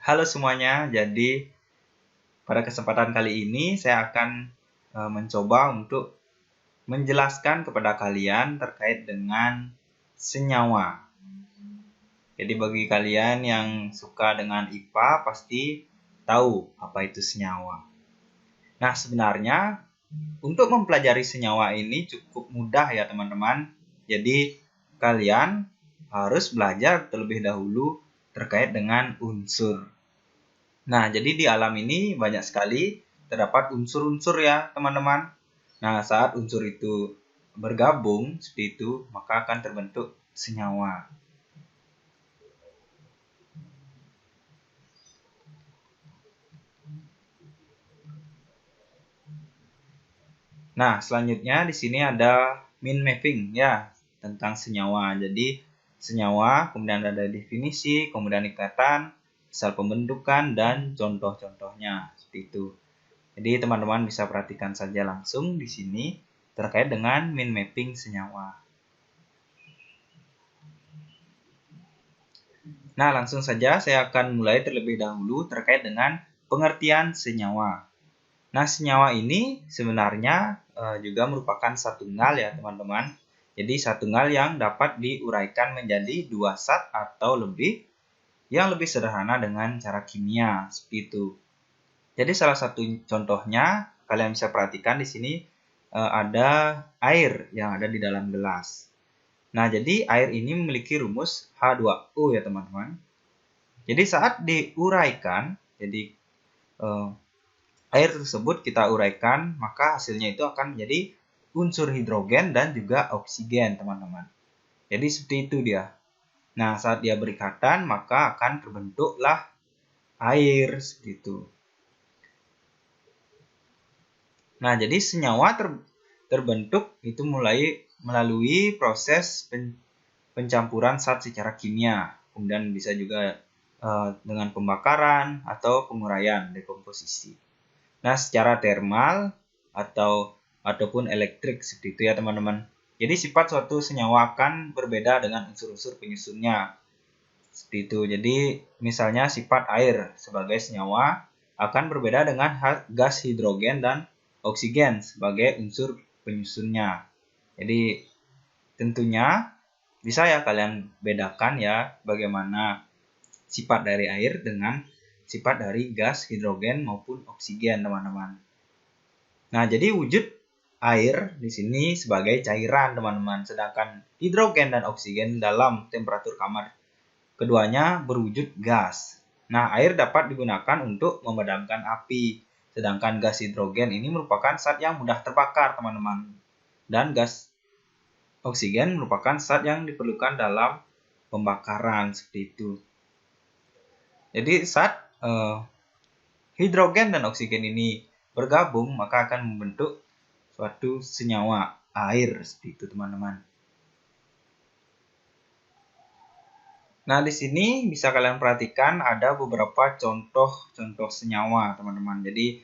Halo semuanya, jadi pada kesempatan kali ini saya akan mencoba untuk menjelaskan kepada kalian terkait dengan senyawa. Jadi bagi kalian yang suka dengan IPA pasti tahu apa itu senyawa. Nah sebenarnya untuk mempelajari senyawa ini cukup mudah ya teman-teman. Jadi kalian harus belajar terlebih dahulu terkait dengan unsur. Nah, jadi di alam ini banyak sekali terdapat unsur-unsur ya, teman-teman. Nah, saat unsur itu bergabung seperti itu, maka akan terbentuk senyawa. Nah, selanjutnya di sini ada mind mapping ya, tentang senyawa. Jadi, senyawa, kemudian ada definisi, kemudian ikatan, misal pembentukan, dan contoh-contohnya. Seperti itu. Jadi teman-teman bisa perhatikan saja langsung di sini terkait dengan mind mapping senyawa. Nah, langsung saja saya akan mulai terlebih dahulu terkait dengan pengertian senyawa. Nah, senyawa ini sebenarnya juga merupakan satunggal ya teman-teman. Jadi satunggal yang dapat diuraikan menjadi dua zat atau lebih yang lebih sederhana dengan cara kimia seperti itu. Jadi salah satu contohnya kalian bisa perhatikan di sini ada air yang ada di dalam gelas. Nah, jadi air ini memiliki rumus H2O ya teman-teman. Jadi saat diuraikan, jadi air tersebut kita uraikan, maka hasilnya itu akan menjadi unsur hidrogen dan juga oksigen teman-teman. Jadi seperti itu dia. Nah, saat dia berikatan, maka akan terbentuklah air seperti itu. Nah, jadi senyawa terbentuk itu melalui proses pencampuran zat secara kimia. Kemudian bisa juga dengan pembakaran atau penguraian dekomposisi. Nah, secara termal ataupun elektrik seperti itu ya teman-teman. Jadi sifat suatu senyawa akan berbeda dengan unsur-unsur penyusunnya. Seperti itu. Jadi misalnya sifat air sebagai senyawa akan berbeda dengan gas hidrogen dan oksigen sebagai unsur penyusunnya. Jadi tentunya bisa ya kalian bedakan ya bagaimana sifat dari air dengan sifat dari gas hidrogen maupun oksigen teman-teman. Nah, jadi wujud air di sini sebagai cairan teman-teman, sedangkan hidrogen dan oksigen dalam temperatur kamar keduanya berwujud gas. Nah, air dapat digunakan untuk memadamkan api, sedangkan gas hidrogen ini merupakan zat yang mudah terbakar, teman-teman. Dan gas oksigen merupakan zat yang diperlukan dalam pembakaran, seperti itu. Jadi, saat hidrogen dan oksigen ini bergabung, maka akan membentuk suatu senyawa air, seperti itu, teman-teman. Nah, di sini bisa kalian perhatikan ada beberapa contoh senyawa, teman-teman. Jadi,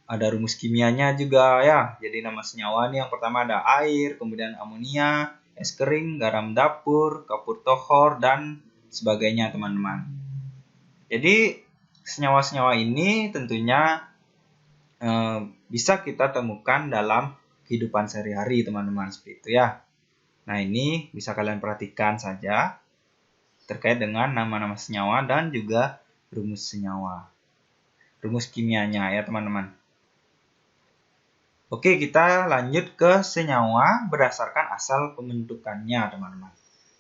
ada rumus kimianya juga ya. Jadi, nama senyawa ini yang pertama ada air, kemudian amonia, es kering, garam dapur, kapur tohor, dan sebagainya, teman-teman. Jadi, senyawa-senyawa ini tentunya bisa kita temukan dalam kehidupan sehari-hari, teman-teman. Seperti itu ya. Nah, ini bisa kalian perhatikan saja terkait dengan nama-nama senyawa dan juga rumus senyawa. Rumus kimianya ya teman-teman. Oke, kita lanjut ke senyawa berdasarkan asal pembentukannya teman-teman.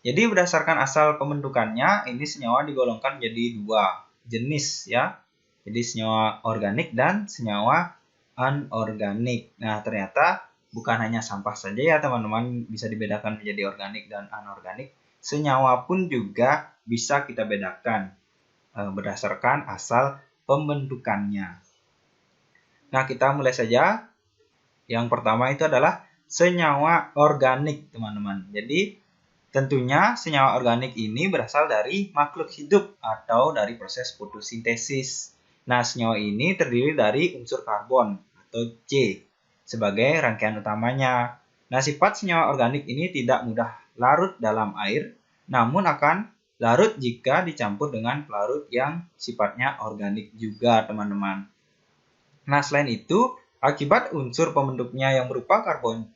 Jadi berdasarkan asal pembentukannya, ini senyawa digolongkan menjadi dua jenis ya. Jadi senyawa organik dan senyawa anorganik. Nah, ternyata bukan hanya sampah saja ya teman-teman bisa dibedakan menjadi organik dan anorganik. Senyawa pun juga bisa kita bedakan berdasarkan asal pembentukannya. Nah, kita mulai saja. Yang pertama itu adalah senyawa organik, teman-teman. Jadi, tentunya senyawa organik ini berasal dari makhluk hidup atau dari proses fotosintesis. Nah, senyawa ini terdiri dari unsur karbon atau C sebagai rangkaian utamanya. Nah, sifat senyawa organik ini tidak mudah larut dalam air, namun akan larut jika dicampur dengan pelarut yang sifatnya organik juga, teman-teman. Nah, selain itu, akibat unsur pembentuknya yang berupa karbon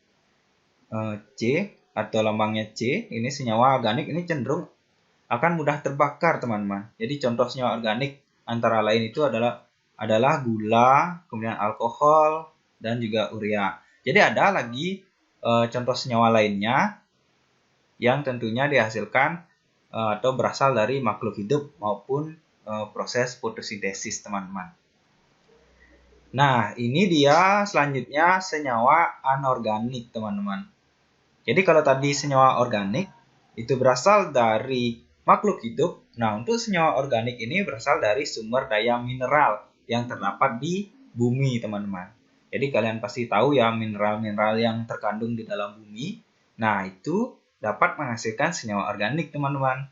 C atau lambangnya C, ini senyawa organik ini cenderung akan mudah terbakar, teman-teman. Jadi contoh senyawa organik antara lain itu adalah gula, kemudian alkohol, dan juga urea. Jadi ada lagi contoh senyawa lainnya yang tentunya dihasilkan atau berasal dari makhluk hidup maupun proses fotosintesis, teman-teman. Nah, ini dia selanjutnya senyawa anorganik, teman-teman. Jadi kalau tadi senyawa organik itu berasal dari makhluk hidup. Nah, untuk senyawa organik ini berasal dari sumber daya mineral yang terdapat di bumi, teman-teman. Jadi kalian pasti tahu ya mineral-mineral yang terkandung di dalam bumi. Nah, itu dapat menghasilkan senyawa organik, teman-teman.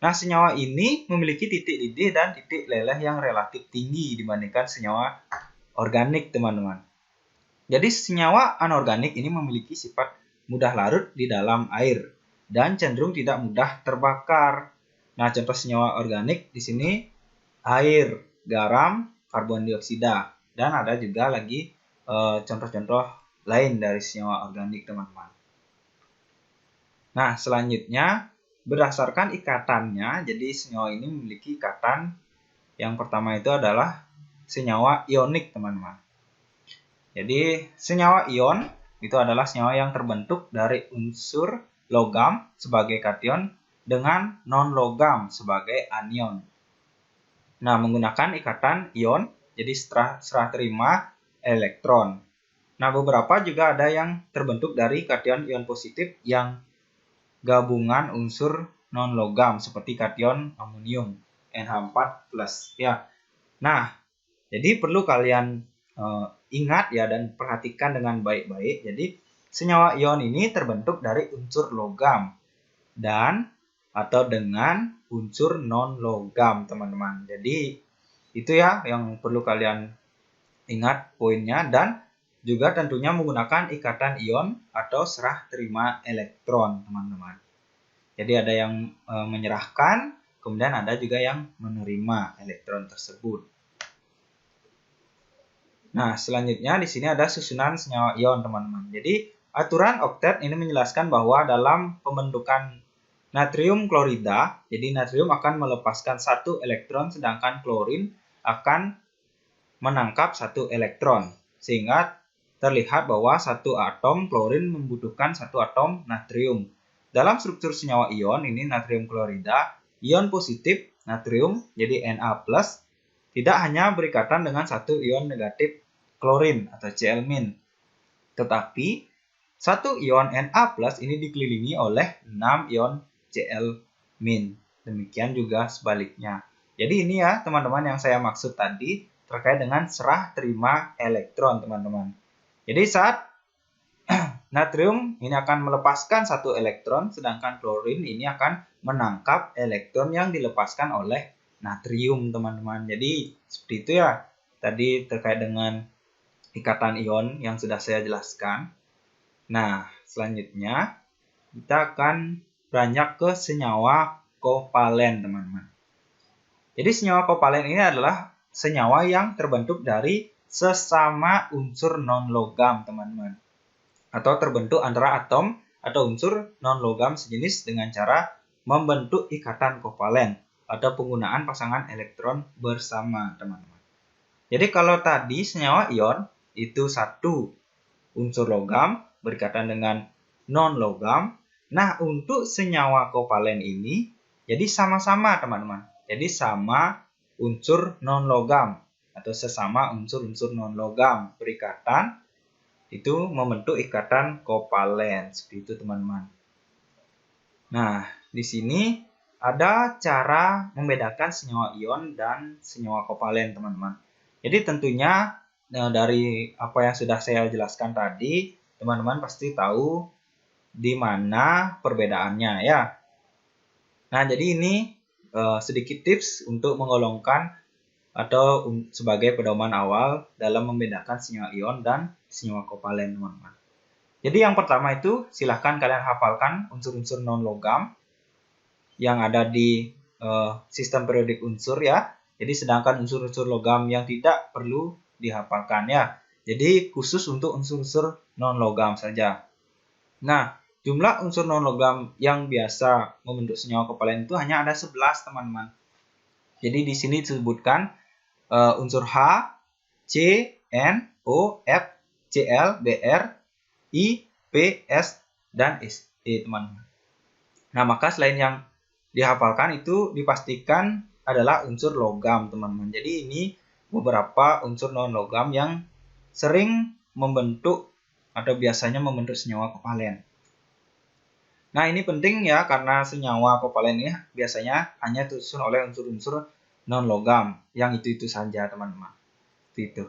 Nah, senyawa ini memiliki titik didih dan titik leleh yang relatif tinggi dibandingkan senyawa organik, teman-teman. Jadi senyawa anorganik ini memiliki sifat mudah larut di dalam air dan cenderung tidak mudah terbakar. Nah, contoh senyawa organik di sini air, garam, karbon dioksida, dan ada juga lagi contoh-contoh lain dari senyawa organik, teman-teman. Nah, selanjutnya berdasarkan ikatannya, jadi senyawa ini memiliki ikatan. Yang pertama itu adalah senyawa ionik, teman-teman. Jadi senyawa ion itu adalah senyawa yang terbentuk dari unsur logam sebagai kation dengan non-logam sebagai anion. Nah, menggunakan ikatan ion, jadi serah terima elektron. Nah, beberapa juga ada yang terbentuk dari kation ion positif yang gabungan unsur non-logam seperti kation amonium NH4+. Ya. Nah, jadi perlu kalian ingat ya dan perhatikan dengan baik-baik. Jadi senyawa ion ini terbentuk dari unsur logam dan atau dengan unsur non-logam, teman-teman. Jadi itu ya yang perlu kalian ingat poinnya, dan juga tentunya menggunakan ikatan ion atau serah terima elektron, teman-teman. Jadi ada yang menyerahkan, kemudian ada juga yang menerima elektron tersebut. Nah, selanjutnya di sini ada susunan senyawa ion, teman-teman. Jadi, aturan oktet ini menjelaskan bahwa dalam pembentukan natrium klorida, jadi natrium akan melepaskan satu elektron, sedangkan klorin akan menangkap satu elektron. Sehingga terlihat bahwa satu atom klorin membutuhkan satu atom natrium. Dalam struktur senyawa ion, ini natrium klorida, ion positif natrium, jadi Na+, tidak hanya berikatan dengan satu ion negatif klorin atau Cl-, tetapi satu ion Na+ ini dikelilingi oleh 6 ion Cl-. Demikian juga sebaliknya. Jadi ini ya teman-teman yang saya maksud tadi terkait dengan serah terima elektron, teman-teman. Jadi saat natrium ini akan melepaskan satu elektron, sedangkan klorin ini akan menangkap elektron yang dilepaskan oleh natrium, teman-teman. Jadi seperti itu ya tadi terkait dengan ikatan ion yang sudah saya jelaskan. Nah, selanjutnya kita akan beranjak ke senyawa kovalen, teman-teman. Jadi senyawa kovalen ini adalah senyawa yang terbentuk dari sesama unsur non-logam, teman-teman. Atau terbentuk antara atom atau unsur non-logam sejenis dengan cara membentuk ikatan kovalen atau penggunaan pasangan elektron bersama, teman-teman. Jadi kalau tadi senyawa ion itu satu unsur logam berikatan dengan non-logam. Nah, untuk senyawa kovalen ini jadi sama-sama, teman-teman. Jadi sama unsur non-logam atau sesama unsur-unsur non-logam berikatan itu membentuk ikatan kovalen. Seperti itu, teman-teman. Nah, di sini ada cara membedakan senyawa ion dan senyawa kovalen, teman-teman. Jadi tentunya dari apa yang sudah saya jelaskan tadi, teman-teman pasti tahu di mana perbedaannya ya. Nah, jadi ini sedikit tips untuk menggolongkan atau sebagai pedoman awal dalam membedakan senyawa ion dan senyawa kovalen, teman-teman. Jadi yang pertama itu silahkan kalian hafalkan unsur-unsur non-logam. yang ada di sistem periodik unsur ya. Jadi sedangkan unsur-unsur logam yang tidak perlu dihafalkan ya. Jadi khusus untuk unsur-unsur non-logam saja. Nah, jumlah unsur non-logam yang biasa membentuk senyawa kovalent itu hanya ada 11, teman-teman. Jadi di sini disebutkan unsur H, C, N, O, F, Cl, Br, I, P, S, dan S, teman-teman. Nah, maka selain yang dihafalkan itu dipastikan adalah unsur logam, teman-teman. Jadi ini beberapa unsur non-logam yang sering membentuk atau biasanya membentuk senyawa kovalen. Nah, ini penting ya karena senyawa kovalen ini biasanya hanya disusun oleh unsur-unsur non-logam yang itu-itu saja, teman-teman. Itu.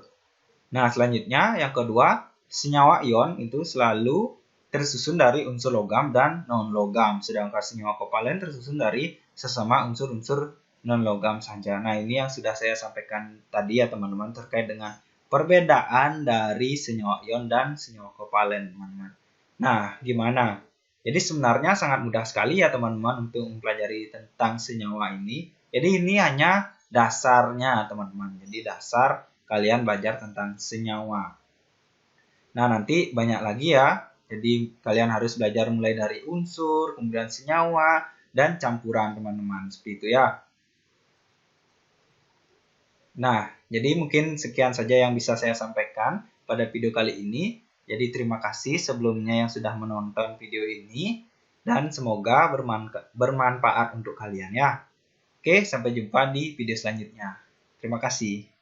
Nah, selanjutnya yang kedua, senyawa ion itu selalu tersusun dari unsur logam dan non-logam, sedangkan senyawa kovalen tersusun dari sesama unsur-unsur non-logam saja. Nah, ini yang sudah saya sampaikan tadi ya teman-teman terkait dengan perbedaan dari senyawa ion dan senyawa kovalen, teman-teman. Nah, gimana? Jadi sebenarnya sangat mudah sekali ya teman-teman untuk mempelajari tentang senyawa ini. Jadi ini hanya dasarnya, teman-teman. Jadi dasar kalian belajar tentang senyawa. Nah, nanti banyak lagi ya. Jadi kalian harus belajar mulai dari unsur, kemudian senyawa, dan campuran, teman-teman. Seperti itu ya. Nah, jadi mungkin sekian saja yang bisa saya sampaikan pada video kali ini. Jadi terima kasih sebelumnya yang sudah menonton video ini. Dan semoga bermanfaat untuk kalian ya. Oke, sampai jumpa di video selanjutnya. Terima kasih.